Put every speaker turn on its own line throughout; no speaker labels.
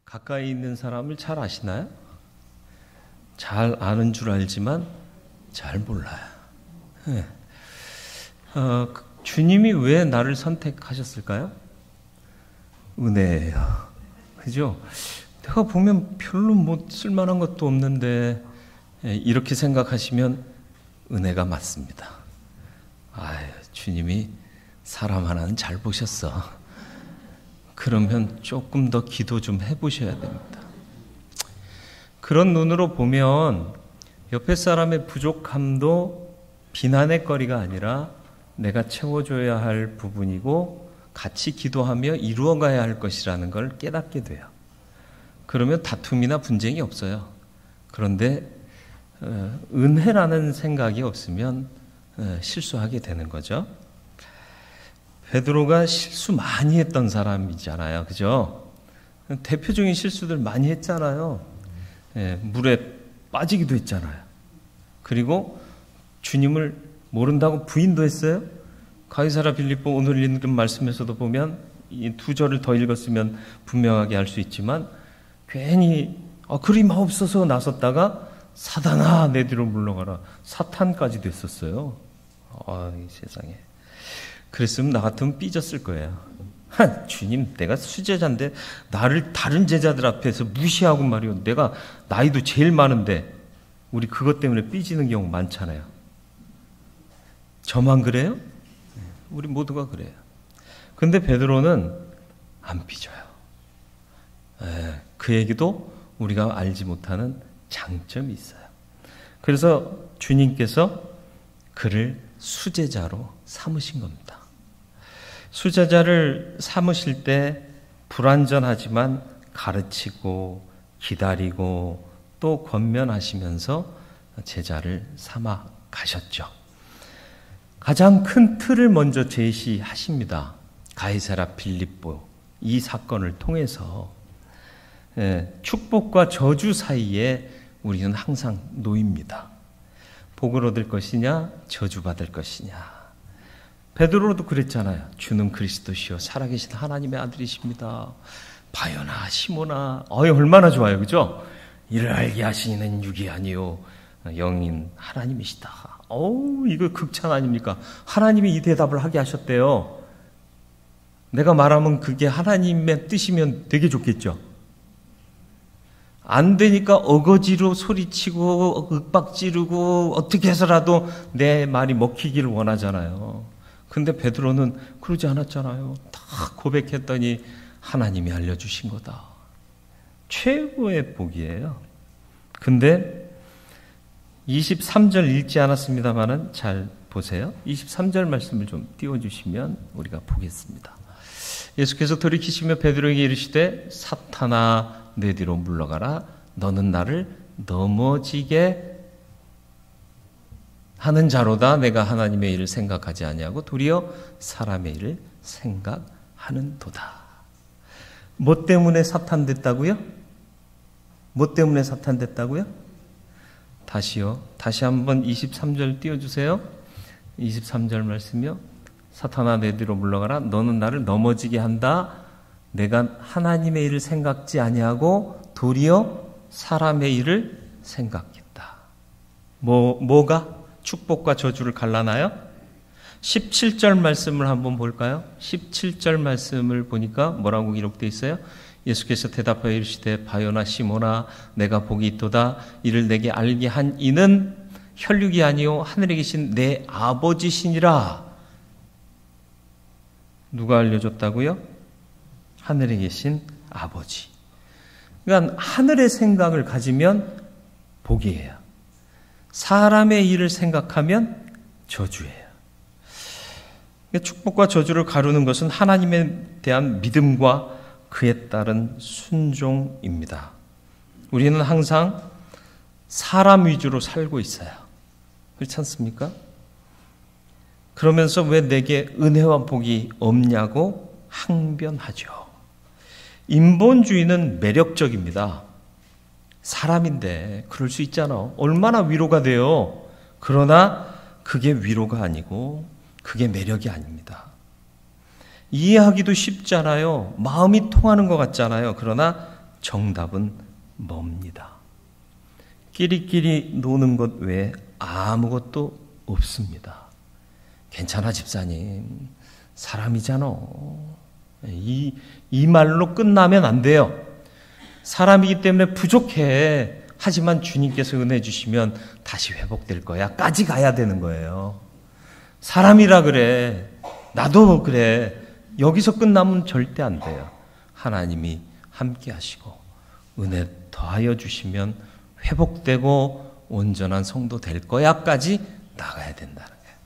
가까이 있는 사람을 잘 아시나요? 잘 아는 줄 알지만 잘 몰라요. 네. 주님이 왜 나를 선택하셨을까요? 은혜예요. 그죠? 내가 보면 별로 뭐 쓸만한 것도 없는데 이렇게 생각하시면 은혜가 맞습니다. 아유, 주님이 사람 하나는 잘 보셨어. 그러면 조금 더 기도 좀 해보셔야 됩니다. 그런 눈으로 보면 옆에 사람의 부족함도 비난의 거리가 아니라 내가 채워줘야 할 부분이고 같이 기도하며 이루어가야 할 것이라는 걸 깨닫게 돼요. 그러면 다툼이나 분쟁이 없어요. 그런데 은혜라는 생각이 없으면 실수하게 되는 거죠. 베드로가 실수 많이 했던 사람이잖아요. 그죠? 대표적인 실수들 많이 했잖아요. 물에 빠지기도 했잖아요. 그리고 주님을 모른다고 부인도 했어요. 가이사라 빌립보 오늘 읽은 말씀에서도 보면 이 두 절을 더 읽었으면 분명하게 알 수 있지만 괜히 그리 마옵소서 나섰다가 사단아 내 뒤로 물러가라. 사탄까지 됐었어요. 이 세상에. 그랬으면 나 같으면 삐졌을 거예요. 주님, 내가 수제자인데 나를 다른 제자들 앞에서 무시하고 말이요. 내가 나이도 제일 많은데 우리 그것 때문에 삐지는 경우 많잖아요. 저만 그래요? 우리 모두가 그래요. 근데 베드로는 안 삐져요. 그에게도 우리가 알지 못하는 장점이 있어요. 그래서 주님께서 그를 수제자로 삼으신 겁니다. 수제자를 삼으실 때 불완전하지만 가르치고 기다리고 또 권면하시면서 제자를 삼아 가셨죠. 가장 큰 틀을 먼저 제시하십니다. 가이사라 빌립보 이 사건을 통해서 축복과 저주 사이에 우리는 항상 놓입니다. 복을 얻을 것이냐 저주받을 것이냐. 베드로도 그랬잖아요. 주는 그리스도시요 살아계신 하나님의 아들이십니다. 바요나 시모나 얼마나 좋아요. 그죠? 이를 알게 하시는 육이 아니요 영인 하나님이시다. 이거 극찬 아닙니까? 하나님이 이 대답을 하게 하셨대요. 내가 말하면 그게 하나님의 뜻이면 되게 좋겠죠. 안 되니까 어거지로 소리치고 윽박 지르고 어떻게 해서라도 내 말이 먹히기를 원하잖아요. 근데 베드로는 그러지 않았잖아요. 다 고백했더니 하나님이 알려주신 거다. 최고의 복이에요. 근데 23절 읽지 않았습니다만은 잘 보세요. 23절 말씀을 좀 띄워주시면 우리가 보겠습니다. 예수께서 돌이키시며 베드로에게 이르시되 사탄아 내 뒤로 물러가라. 너는 나를 넘어지게 하는 자로다. 내가 하나님의 일을 생각하지 아니하고 도리어 사람의 일을 생각하는도다. 뭐 때문에 사탄 됐다고요? 뭐 때문에 사탄 됐다고요? 다시요. 다시 한번 23절 띄워주세요. 23절 말씀이요. 사탄아 내 뒤로 물러가라. 너는 나를 넘어지게 한다. 내가 하나님의 일을 생각지 아니하고 도리어 사람의 일을 생각했다. 뭐가 축복과 저주를 갈라나요? 17절 말씀을 한번 볼까요? 17절 말씀을 보니까 뭐라고 기록되어 있어요? 예수께서 대답하여 이르시되 바요나 시모나 내가 복이 있도다. 이를 내게 알게 한 이는 혈육이 아니요 하늘에 계신 내 아버지시니라. 누가 알려줬다고요? 하늘에 계신 아버지. 그러니까 하늘의 생각을 가지면 복이에요. 사람의 일을 생각하면 저주예요. 축복과 저주를 가르는 것은 하나님에 대한 믿음과 그에 따른 순종입니다. 우리는 항상 사람 위주로 살고 있어요. 그렇지 않습니까? 그러면서 왜 내게 은혜와 복이 없냐고 항변하죠. 인본주의는 매력적입니다. 사람인데 그럴 수 있잖아. 얼마나 위로가 돼요. 그러나 그게 위로가 아니고 그게 매력이 아닙니다. 이해하기도 쉽잖아요. 마음이 통하는 것 같잖아요. 그러나 정답은 뭡니다. 끼리끼리 노는 것 외에 아무것도 없습니다. 괜찮아 집사님, 사람이잖아. 이 말로 끝나면 안 돼요. 사람이기 때문에 부족해. 하지만 주님께서 은혜 주시면 다시 회복될 거야 까지 가야 되는 거예요. 사람이라 그래, 나도 그래, 여기서 끝나면 절대 안 돼요. 하나님이 함께 하시고 은혜 더하여 주시면 회복되고 온전한 성도 될 거야까지 나가야 된다는 거예요.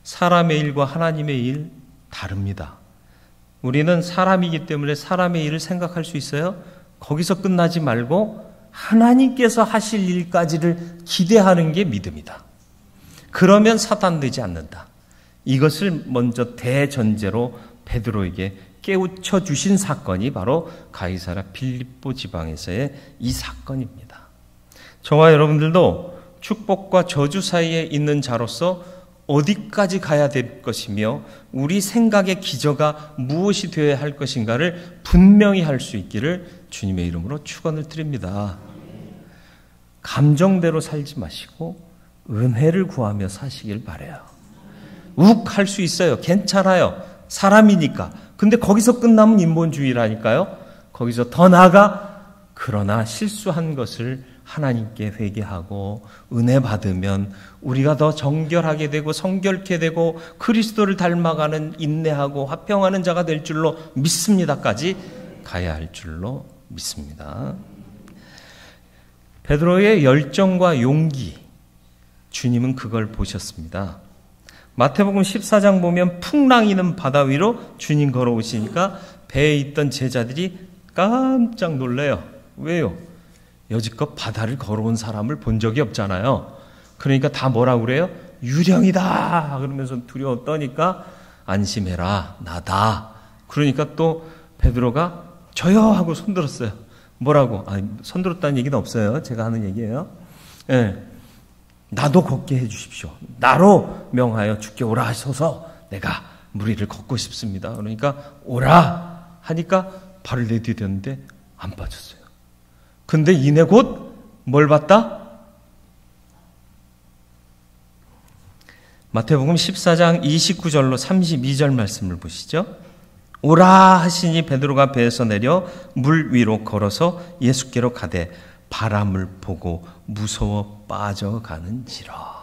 사람의 일과 하나님의 일 다릅니다. 우리는 사람이기 때문에 사람의 일을 생각할 수 있어요. 거기서 끝나지 말고 하나님께서 하실 일까지를 기대하는 게 믿음이다. 그러면 사탄되지 않는다. 이것을 먼저 대전제로 베드로에게 깨우쳐 주신 사건이 바로 가이사랴 빌립보 지방에서의 이 사건입니다. 저와 여러분들도 축복과 저주 사이에 있는 자로서 어디까지 가야 될 것이며 우리 생각의 기저가 무엇이 되어야 할 것인가를 분명히 할 수 있기를 주님의 이름으로 축원을 드립니다. 감정대로 살지 마시고 은혜를 구하며 사시길 바라요. 욱 할 수 있어요. 괜찮아요. 사람이니까. 근데 거기서 끝나면 인본주의라니까요. 거기서 더 나아가 그러나 실수한 것을 하나님께 회개하고 은혜 받으면 우리가 더 정결하게 되고 성결케 되고 그리스도를 닮아가는 인내하고 화평하는 자가 될 줄로 믿습니다까지 가야 할 줄로 믿습니다. 베드로의 열정과 용기, 주님은 그걸 보셨습니다. 마태복음 14장 보면 풍랑이는 바다 위로 주님 걸어오시니까 배에 있던 제자들이 깜짝 놀래요. 왜요? 여지껏 바다를 걸어온 사람을 본 적이 없잖아요. 그러니까 다 뭐라고 그래요? 유령이다 그러면서 두려워 떠니까 안심해라, 나다. 그러니까 또 베드로가 저요 하고 손들었어요. 뭐라고? 손들었다는 얘기는 없어요. 제가 하는 얘기예요. 예. 나도 걷게 해주십시오. 나로 명하여 주께 오라 하소서. 내가 물 위를 걷고 싶습니다. 그러니까 오라 하니까 발을 내디뎠는데 안 빠졌어요. 근데 이내 곧 뭘 봤다? 마태복음 14장 29절로 32절 말씀을 보시죠. 오라 하시니 베드로가 배에서 내려 물 위로 걸어서 예수께로 가되 바람을 보고 무서워 빠져가는지라.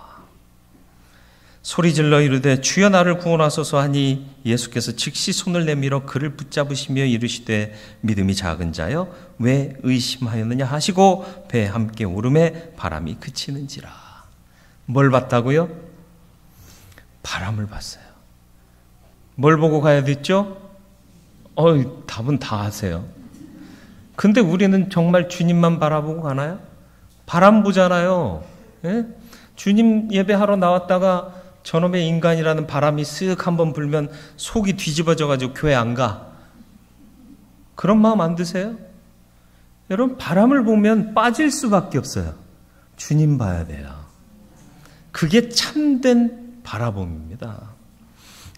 소리질러 이르되 주여 나를 구원하소서 하니 예수께서 즉시 손을 내밀어 그를 붙잡으시며 이르시되 믿음이 작은 자여 왜 의심하였느냐 하시고 배에 함께 오름에 바람이 그치는지라. 뭘 봤다고요? 바람을 봤어요. 뭘 보고 가야 됐죠? 답은 다 아세요. 근데 우리는 정말 주님만 바라보고 가나요? 바람 보잖아요. 예? 주님 예배하러 나왔다가 저놈의 인간이라는 바람이 쓱 한번 불면 속이 뒤집어져가지고 교회 안 가. 그런 마음 안 드세요? 여러분, 바람을 보면 빠질 수밖에 없어요. 주님 봐야 돼요. 그게 참된 바라봄입니다.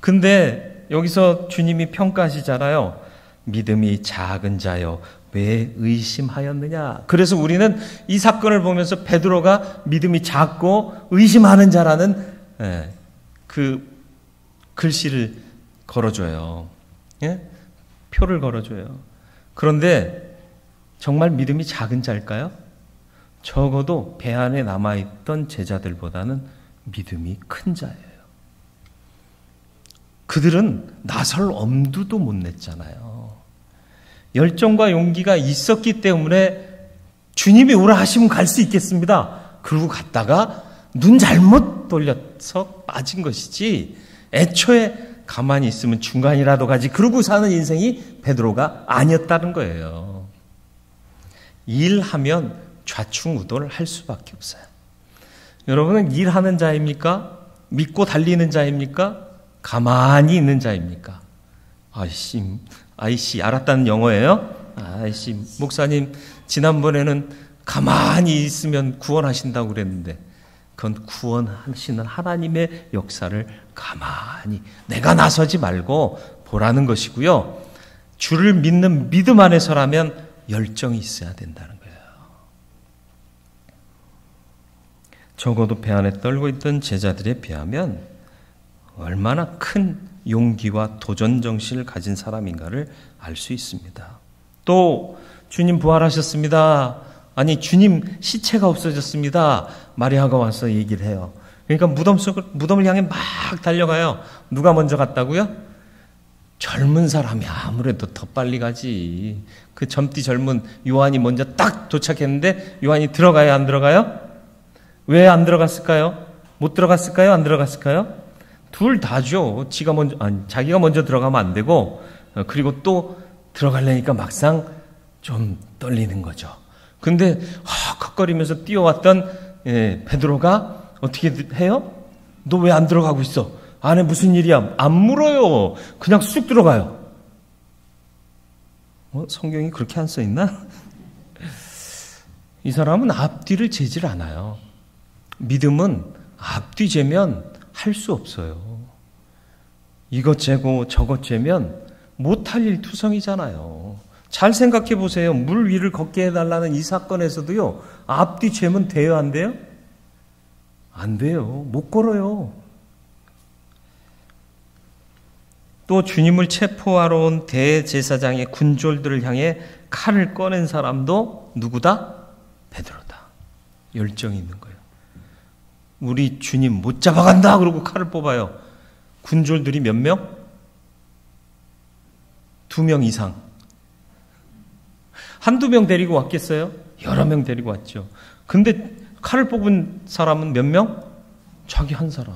근데 여기서 주님이 평가하시잖아요. 믿음이 작은 자여 왜 의심하였느냐. 그래서 우리는 이 사건을 보면서 베드로가 믿음이 작고 의심하는 자라는 그 글씨를 걸어줘요. 예? 표를 걸어줘요. 그런데 정말 믿음이 작은 자일까요? 적어도 배 안에 남아있던 제자들보다는 믿음이 큰 자예요. 그들은 나설 엄두도 못 냈잖아요. 열정과 용기가 있었기 때문에 주님이 오라 하시면 갈 수 있겠습니다. 그러고 갔다가 눈 잘못 돌려서 빠진 것이지 애초에 가만히 있으면 중간이라도 가지 그러고 사는 인생이 베드로가 아니었다는 거예요. 일하면 좌충우돌 할 수밖에 없어요. 여러분은 일하는 자입니까? 믿고 달리는 자입니까? 가만히 있는 자입니까? 아이씨 알았다는 영어예요? 아이씨 목사님 지난번에는 가만히 있으면 구원하신다고 그랬는데 그건 구원하시는 하나님의 역사를 가만히 내가 나서지 말고 보라는 것이고요. 주를 믿는 믿음 안에서라면 열정이 있어야 된다는 거예요. 적어도 배 안에 떨고 있던 제자들에 비하면 얼마나 큰 용기와 도전 정신을 가진 사람인가를 알 수 있습니다. 또 주님 부활하셨습니다. 아니 주님 시체가 없어졌습니다. 마리아가 와서 얘기를 해요. 그러니까 무덤을 향해 막 달려가요. 누가 먼저 갔다고요? 젊은 사람이 아무래도 더 빨리 가지. 그 젊디 젊은 요한이 먼저 딱 도착했는데 요한이 들어가요, 안 들어가요? 왜 안 들어갔을까요? 못 들어갔을까요? 안 들어갔을까요? 둘 다죠. 자기가 먼저 들어가면 안 되고, 그리고 또 들어가려니까 막상 좀 떨리는 거죠. 근데 헉헉거리면서 뛰어왔던 베드로가 어떻게 해요? 너 왜 안 들어가고 있어? 안에 무슨 일이야? 안 물어요. 그냥 쑥 들어가요. 성경이 그렇게 안 써있나? 이 사람은 앞뒤를 재질 않아요. 믿음은 앞뒤 재면 할 수 없어요. 이것 재고 저것 재면 못할 일 투성이잖아요. 잘 생각해 보세요. 물 위를 걷게 해달라는 이 사건에서도요. 앞뒤 재면 돼요, 안 돼요? 안 돼요. 못 걸어요. 또 주님을 체포하러 온 대제사장의 군졸들을 향해 칼을 꺼낸 사람도 누구다? 베드로다. 열정이 있는 거예요. 우리 주님 못 잡아간다 그러고 칼을 뽑아요. 군졸들이 몇 명? 2명 이상. 한두 명 데리고 왔겠어요? 여러 명 데리고 왔죠. 근데 칼을 뽑은 사람은 몇 명? 자기 한 사람.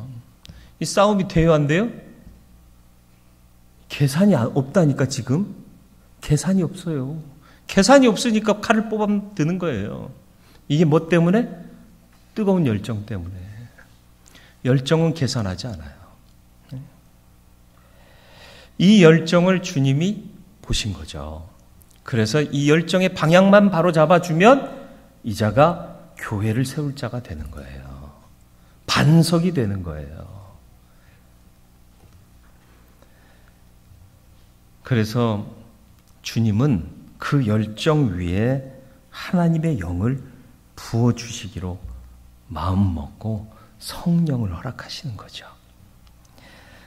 이 싸움이 돼요, 안 돼요? 계산이 없다니까 지금. 계산이 없어요. 계산이 없으니까 칼을 뽑으면 되는 거예요. 이게 뭐 때문에? 뜨거운 열정 때문에. 열정은 계산하지 않아요. 이 열정을 주님이 보신 거죠. 그래서 이 열정의 방향만 바로 잡아주면 이 자가 교회를 세울 자가 되는 거예요. 반석이 되는 거예요. 그래서 주님은 그 열정 위에 하나님의 영을 부어주시기로 마음먹고 성령을 허락하시는 거죠.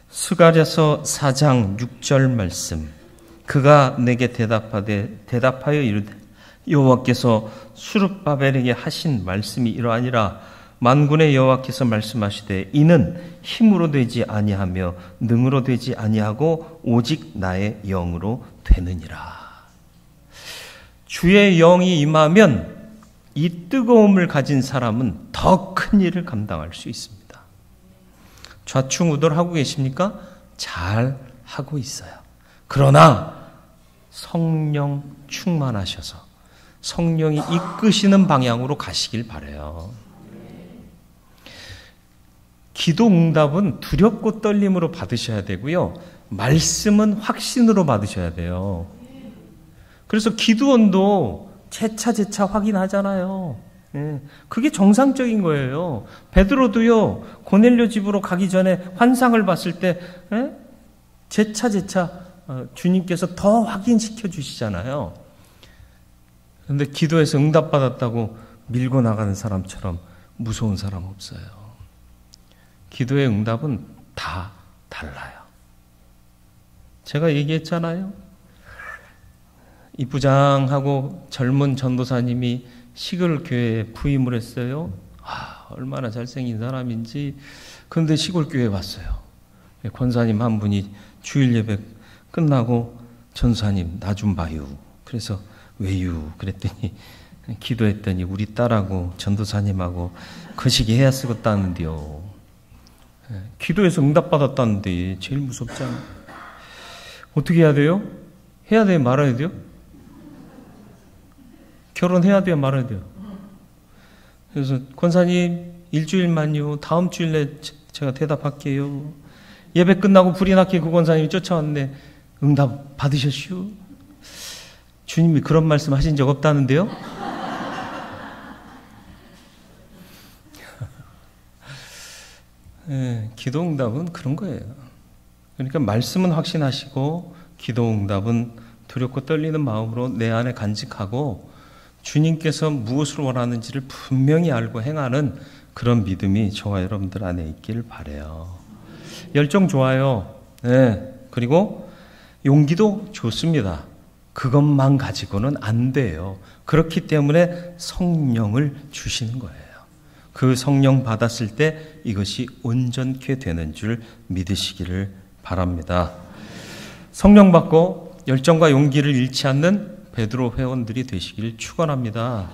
스가랴서 4장 6절 말씀. 그가 내게 대답하여 이르되 여호와께서 수룹바벨에게 하신 말씀이 이러하니라. 만군의 여호와께서 말씀하시되 이는 힘으로 되지 아니하며 능으로 되지 아니하고 오직 나의 영으로 되느니라. 주의 영이 임하면 이 뜨거움을 가진 사람은 더 큰 일을 감당할 수 있습니다. 좌충우돌하고 계십니까? 잘 하고 있어요. 그러나 성령 충만하셔서 성령이 이끄시는 방향으로 가시길 바라요. 기도 응답은 두렵고 떨림으로 받으셔야 되고요. 말씀은 확신으로 받으셔야 돼요. 그래서 기도원도 재차 확인하잖아요. 그게 정상적인 거예요. 베드로도요. 고넬료 집으로 가기 전에 환상을 봤을 때 재차 주님께서 더 확인시켜 주시잖아요. 그런데 기도해서 응답받았다고 밀고 나가는 사람처럼 무서운 사람 없어요. 기도의 응답은 다 달라요. 제가 얘기했잖아요. 이부장하고 젊은 전도사님이 시골 교회에 부임을 했어요. 얼마나 잘생긴 사람인지. 그런데 시골 교회에 왔어요. 권사님 한 분이 주일 예배 끝나고 전사님 나 좀 봐요. 그래서 왜요? 그랬더니 기도했더니 우리 딸하고 전도사님하고 거시기 해야 쓰겠다는데요. 기도해서 응답받았다는데 제일 무섭잖아. 어떻게 해야 돼요? 해야 돼요? 말아야 돼요? 결혼해야 돼요? 말아야 돼요? 그래서 권사님 일주일만요. 다음 주일에 제가 대답할게요. 예배 끝나고 불이 났게 그 권사님이 쫓아왔는데 응답 받으셨슈? 주님이 그런 말씀 하신 적 없다는데요? 기도 응답은 그런 거예요. 그러니까 말씀은 확신하시고 기도 응답은 두렵고 떨리는 마음으로 내 안에 간직하고 주님께서 무엇을 원하는지를 분명히 알고 행하는 그런 믿음이 저와 여러분들 안에 있기를 바라요. 열정 좋아요. 네. 그리고 용기도 좋습니다. 그것만 가지고는 안 돼요. 그렇기 때문에 성령을 주시는 거예요. 그 성령 받았을 때 이것이 온전케 되는 줄 믿으시기를 바랍니다. 성령 받고 열정과 용기를 잃지 않는 베드로 회원들이 되시길 축원합니다.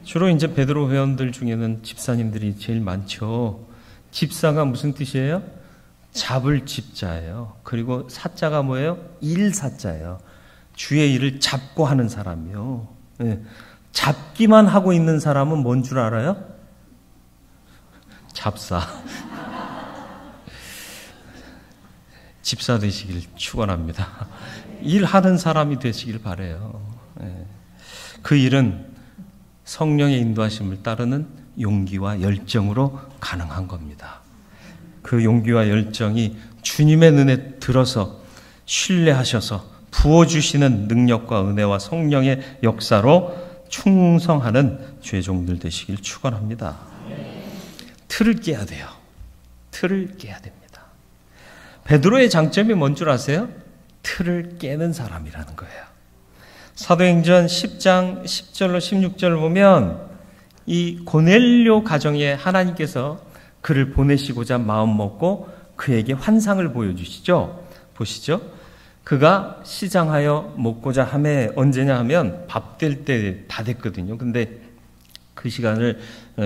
주로 이제 베드로 회원들 중에는 집사님들이 제일 많죠. 집사가 무슨 뜻이에요? 잡을 집자예요. 그리고 사자가 뭐예요? 일사자예요. 주의 일을 잡고 하는 사람이요. 네. 잡기만 하고 있는 사람은 뭔 줄 알아요? 잡사. 집사 되시길 축원합니다. 일하는 사람이 되시길 바라요. 네. 그 일은 성령의 인도하심을 따르는 용기와 열정으로 가능한 겁니다. 그 용기와 열정이 주님의 눈에 들어서 신뢰하셔서 부어주시는 능력과 은혜와 성령의 역사로 충성하는 주의 종들 되시길 축원합니다. 틀을 깨야 돼요. 틀을 깨야 됩니다. 베드로의 장점이 뭔 줄 아세요? 틀을 깨는 사람이라는 거예요. 사도행전 10장 10절로 16절을 보면 이 고넬료 가정에 하나님께서 그를 보내시고자 마음 먹고 그에게 환상을 보여주시죠. 보시죠. 그가 시장하여 먹고자 하매 언제냐 하면 밥 될 때 다 됐거든요. 근데 그 시간을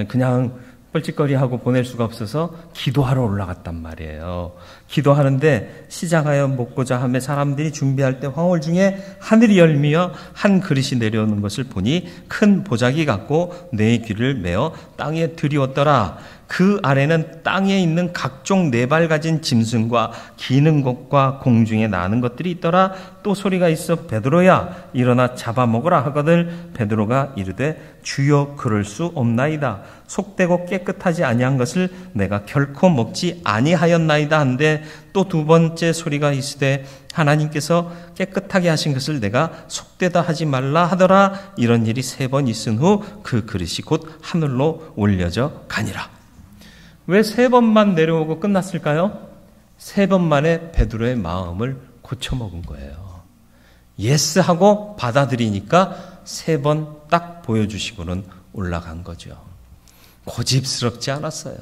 그냥 뻘짓거리하고 보낼 수가 없어서 기도하러 올라갔단 말이에요. 기도하는데 시장하여 먹고자 하며 사람들이 준비할 때 황홀 중에 하늘이 열리며 한 그릇이 내려오는 것을 보니 큰 보자기 같고 네 귀를 메어 땅에 들이었더라. 그 아래는 땅에 있는 각종 네 발 가진 짐승과 기는 것과 공중에 나는 것들이 있더라. 또 소리가 있어 베드로야 일어나 잡아먹으라 하거늘 베드로가 이르되 주여 그럴 수 없나이다. 속되고 깨끗하지 아니한 것을 내가 결코 먹지 아니하였나이다 한데 또 두 번째 소리가 있으되 하나님께서 깨끗하게 하신 것을 내가 속되다 하지 말라 하더라. 이런 일이 3번 있은 후 그 그릇이 곧 하늘로 올려져 가니라. 왜 3번만 내려오고 끝났을까요? 3번 만에 베드로의 마음을 고쳐먹은 거예요. 예스하고 받아들이니까 3번 딱 보여주시고는 올라간 거죠. 고집스럽지 않았어요.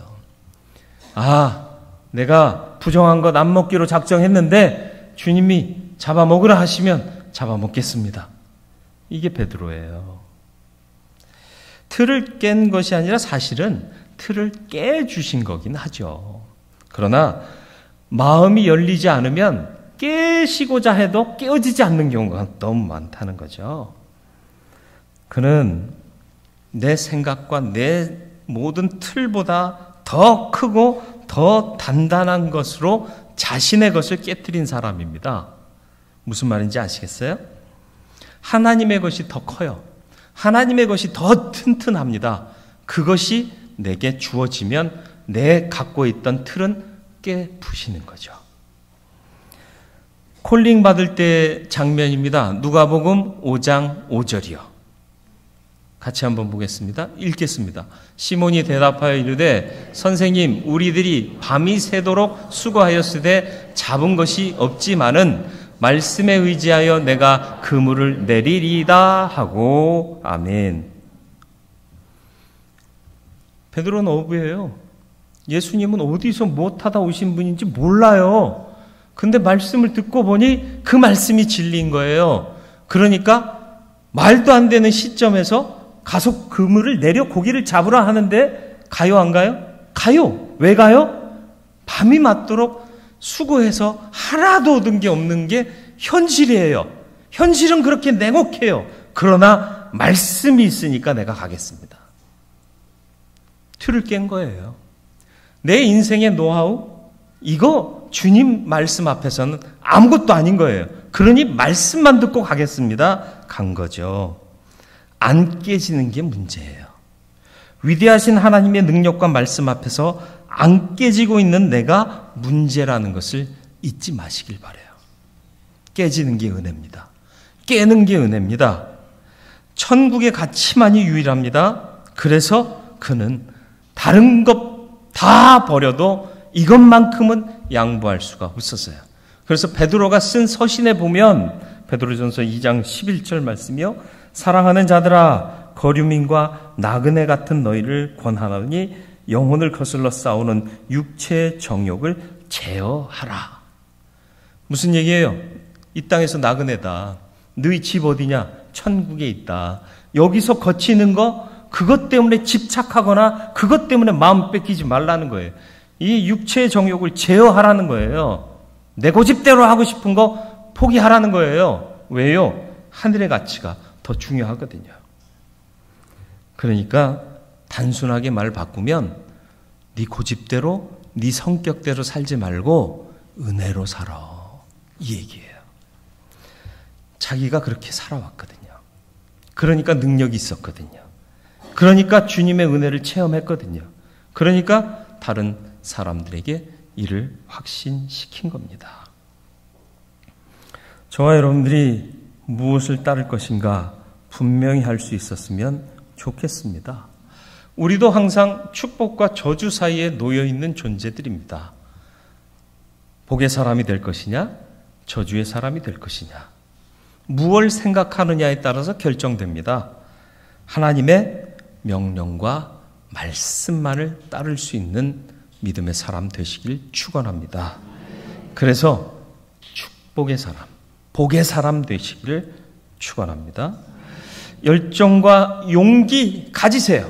아, 내가 부정한 것 안 먹기로 작정했는데 주님이 잡아먹으라 하시면 잡아먹겠습니다. 이게 베드로예요. 틀을 깬 것이 아니라 사실은 틀을 깨주신 거긴 하죠. 그러나 마음이 열리지 않으면 깨시고자 해도 깨어지지 않는 경우가 너무 많다는 거죠. 그는 내 생각과 내 모든 틀보다 더 크고 더 단단한 것으로 자신의 것을 깨트린 사람입니다. 무슨 말인지 아시겠어요? 하나님의 것이 더 커요. 하나님의 것이 더 튼튼합니다. 그것이 내게 주어지면 내 갖고 있던 틀은 깨부시는 거죠. 콜링 받을 때 장면입니다. 누가복음 5장 5절이요. 같이 한번 보겠습니다. 읽겠습니다. 시몬이 대답하여 이르되 선생님 우리들이 밤이 새도록 수고하였으되 잡은 것이 없지만은 말씀에 의지하여 내가 그물을 내리리이다 하고 아멘. 베드로는 어부예요. 예수님은 어디서 못하다 오신 분인지 몰라요. 근데 말씀을 듣고 보니 그 말씀이 진리인 거예요. 그러니까 말도 안 되는 시점에서 가서 그물을 내려 고기를 잡으라 하는데 가요 안 가요? 가요. 왜 가요? 밤이 맞도록 수고해서 하나도 얻은 게 없는 게 현실이에요. 현실은 그렇게 냉혹해요. 그러나 말씀이 있으니까 내가 가겠습니다. 틀을 깬 거예요. 내 인생의 노하우? 이거 주님 말씀 앞에서는 아무것도 아닌 거예요. 그러니 말씀만 듣고 가겠습니다. 간 거죠. 안 깨지는 게 문제예요. 위대하신 하나님의 능력과 말씀 앞에서 안 깨지고 있는 내가 문제라는 것을 잊지 마시길 바라요. 깨지는 게 은혜입니다. 깨는 게 은혜입니다. 천국의 가치만이 유일합니다. 그래서 그는 다른 것 다 버려도 이것만큼은 양보할 수가 없었어요. 그래서 베드로가 쓴 서신에 보면 베드로전서 2장 11절 말씀이요. 사랑하는 자들아, 거류민과 나그네 같은 너희를 권하노니 영혼을 거슬러 싸우는 육체의 정욕을 제어하라. 무슨 얘기예요? 이 땅에서 나그네다. 너희 집 어디냐? 천국에 있다. 여기서 거치는 거, 그것 때문에 집착하거나 그것 때문에 마음 뺏기지 말라는 거예요. 이 육체의 정욕을 제어하라는 거예요. 내 고집대로 하고 싶은 거 포기하라는 거예요. 왜요? 하늘의 가치가 더 중요하거든요. 그러니까 단순하게 말 바꾸면 네 고집대로, 네 성격대로 살지 말고 은혜로 살아. 이 얘기예요. 자기가 그렇게 살아왔거든요. 그러니까 능력이 있었거든요. 그러니까 주님의 은혜를 체험했거든요. 그러니까 다른 사람들에게 이를 확신시킨 겁니다. 저와 여러분들이 무엇을 따를 것인가 분명히 할 수 있었으면 좋겠습니다. 우리도 항상 축복과 저주 사이에 놓여 있는 존재들입니다. 복의 사람이 될 것이냐, 저주의 사람이 될 것이냐, 무엇을 생각하느냐에 따라서 결정됩니다. 하나님의 명령과 말씀만을 따를 수 있는 믿음의 사람 되시길 축원합니다. 그래서 축복의 사람, 복의 사람 되시기를 축원합니다. 열정과 용기 가지세요.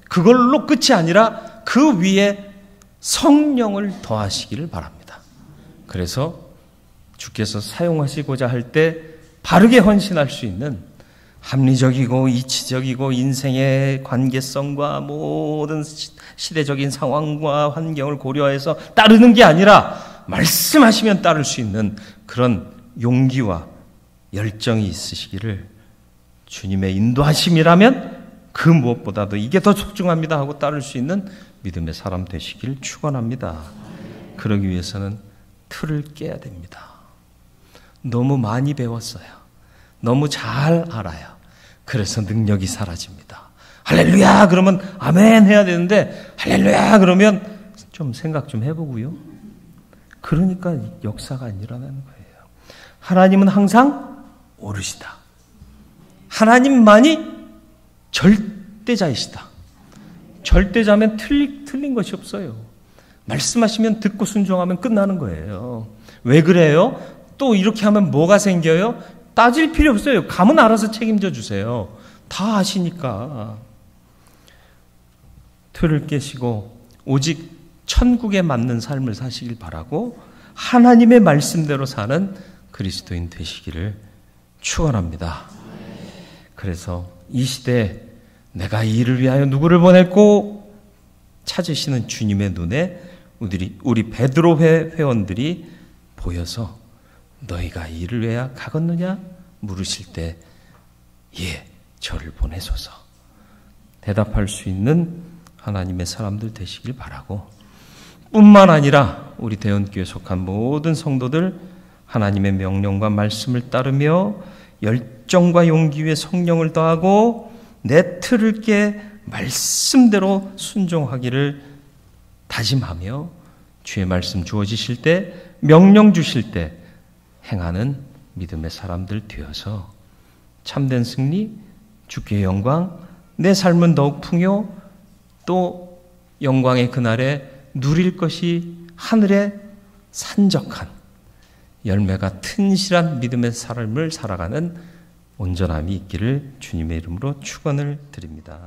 그걸로 끝이 아니라 그 위에 성령을 더하시기를 바랍니다. 그래서 주께서 사용하시고자 할 때 바르게 헌신할 수 있는 합리적이고 이치적이고 인생의 관계성과 모든 시대적인 상황과 환경을 고려해서 따르는 게 아니라 말씀하시면 따를 수 있는 그런 용기와 열정이 있으시기를, 주님의 인도하심이라면 그 무엇보다도 이게 더 소중합니다 하고 따를 수 있는 믿음의 사람 되시길 축원합니다. 그러기 위해서는 틀을 깨야 됩니다. 너무 많이 배웠어요. 너무 잘 알아요. 그래서 능력이 사라집니다. 할렐루야 그러면 아멘 해야 되는데 할렐루야 그러면 좀 생각 좀 해보고요. 그러니까 역사가 안 일어나는 거예요. 하나님은 항상 오르시다. 하나님만이 절대자이시다. 절대자면 틀린 것이 없어요. 말씀하시면 듣고 순종하면 끝나는 거예요. 왜 그래요? 또 이렇게 하면 뭐가 생겨요? 따질 필요 없어요. 감은 알아서 책임져 주세요. 다 아시니까. 틀을 깨시고 오직 천국에 맞는 삶을 사시길 바라고 하나님의 말씀대로 사는 그리스도인 되시기를 축원합니다. 그래서 이 시대에 내가 이 일을 위하여 누구를 보냈고 찾으시는 주님의 눈에 우리 베드로회 회원들이 보여서 너희가 이 일을 위하여 가겠느냐 물으실 때 예, 저를 보내소서 대답할 수 있는 하나님의 사람들 되시길 바라고, 뿐만 아니라 우리 대원교회에 속한 모든 성도들 하나님의 명령과 말씀을 따르며 열정과 용기 위에 성령을 더하고 내 틀을 깨 말씀대로 순종하기를 다짐하며 주의 말씀 주어지실 때, 명령 주실 때 행하는 믿음의 사람들 되어서 참된 승리, 주께 영광, 내 삶은 더욱 풍요, 또 영광의 그날에 누릴 것이 하늘의 산적한 열매가 튼실한 믿음의 삶을 살아가는 온전함이 있기를 주님의 이름으로 축원을 드립니다.